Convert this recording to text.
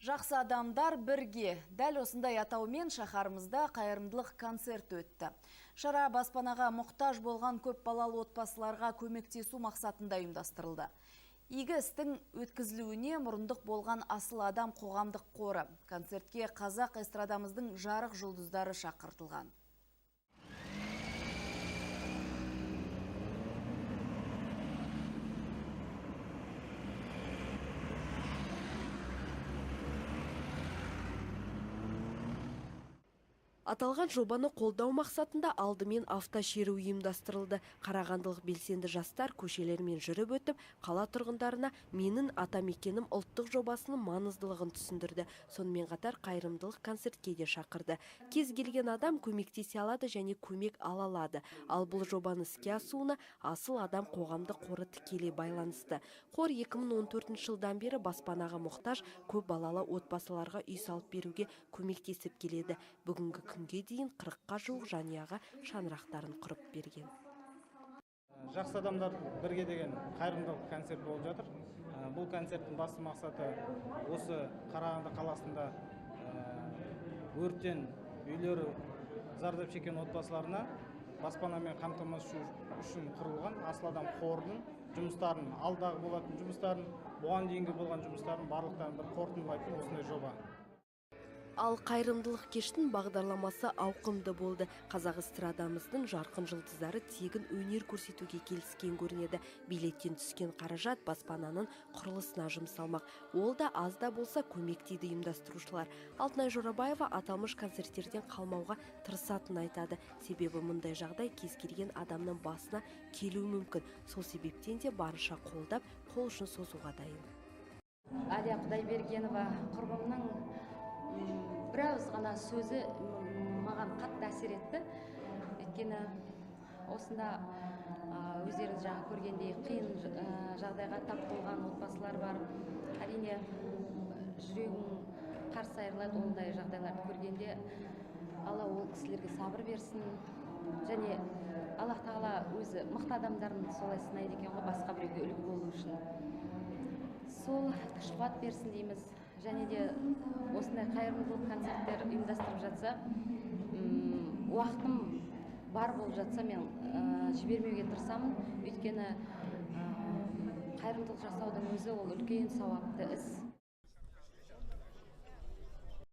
Жақсы адамдар бірге. Дәл осындай атаумен шаһарымызда қайырымдылық концерт өтті. Шара баспанаға мұқтаж болған көп балалы отбасыларға көмектесу мақсатында ұйымдастырылды. Игі істің өткізілуіне мұрындық болған Асыл адам қоғамдық қоры. Концертке қазақ эстрадамыздың жарық жұлдыздары шақыртылған. Аталған жобаны қолдау мақсатында алдымен автошеру ұйымдастырылды. Қарағандылық белсенді жастар көшелермен жүріп өтіп, қала тұрғындарына менің атамекенім ұлттық жобасының маңыздылығын түсіндірді. Сонымен қатар қайырымдылық концертке де шақырды. Кез келген адам көмектесе алады және көмек ала алады. Ал бұл жобаны іске асуына Асыл адам қоғамдық қоры тікелей байланысты. Қор 2014 жылдан бері баспанаға мұқтаж көп балалы отбасыларға үй салып беруге көмектесіп келеді. Бүгінгі күнге дейін 40-қа жуық жанұяға шаңырақтарын құрып берген. Жақсы адамдар бірге деген қайырымдылық концерт болып жатыр. Бұл концерттің басты мақсаты осы Қарағанды қаласында өрттен үйлері зардап шеккен отбасыларына баспанамен қамтамасыз үшін құрылған Асыл адам қорының жұмыстарын, алдағы болатын жұмыстарын, бұған дейінгі болған жұмыстарын барлықтарын бір қорытындылайтын осындай жоба. Ал қайырымдылық кештің бағдарламасы ауқымды болды. Қазақ эстрадамыздың жарқын жұлдыздары тегін өнер көрсетуге келіскен көрінеді. Билеттен түскен қаражат баспананың құрылысына жұмсалмақ. Ол да аз да болса көмек дейді ұйымдастырушылар. Алтынай Жорабаева аталмыш концерттерден қалмауға тырысатын айтады. Себебі мұндай жағдай кез келген адамның басына келуі мүмкін. Сол себептен де барынша қолдап, қол ұшын созуға дайын. Әлия Құдайбергенова құрбымның бірауыз ғана сөзі маған қатты әсер етті. Өйткені осында өздеріңіз жаңа көргендей қиын жағдайға тап болған отбасылар бар. Әрине жүрегім қарс айырылады ондай жағдайларды көргенде. Алла ол кісілерге сабыр берсін. Және Аллах тағала өзі мықты адамдарын солай сынайды екен ғой, басқа біреуге үлгі болу үшін. Сол күш-қуат берсін дейміз. Және де осындай қайырымдылық концерттер ұйымдастырып жатса, уақытым бар болып жатса, мен жібермеуге тырысамын. Өйткені қайырымдылық жасаудың өзі ол үлкен сауапты іс.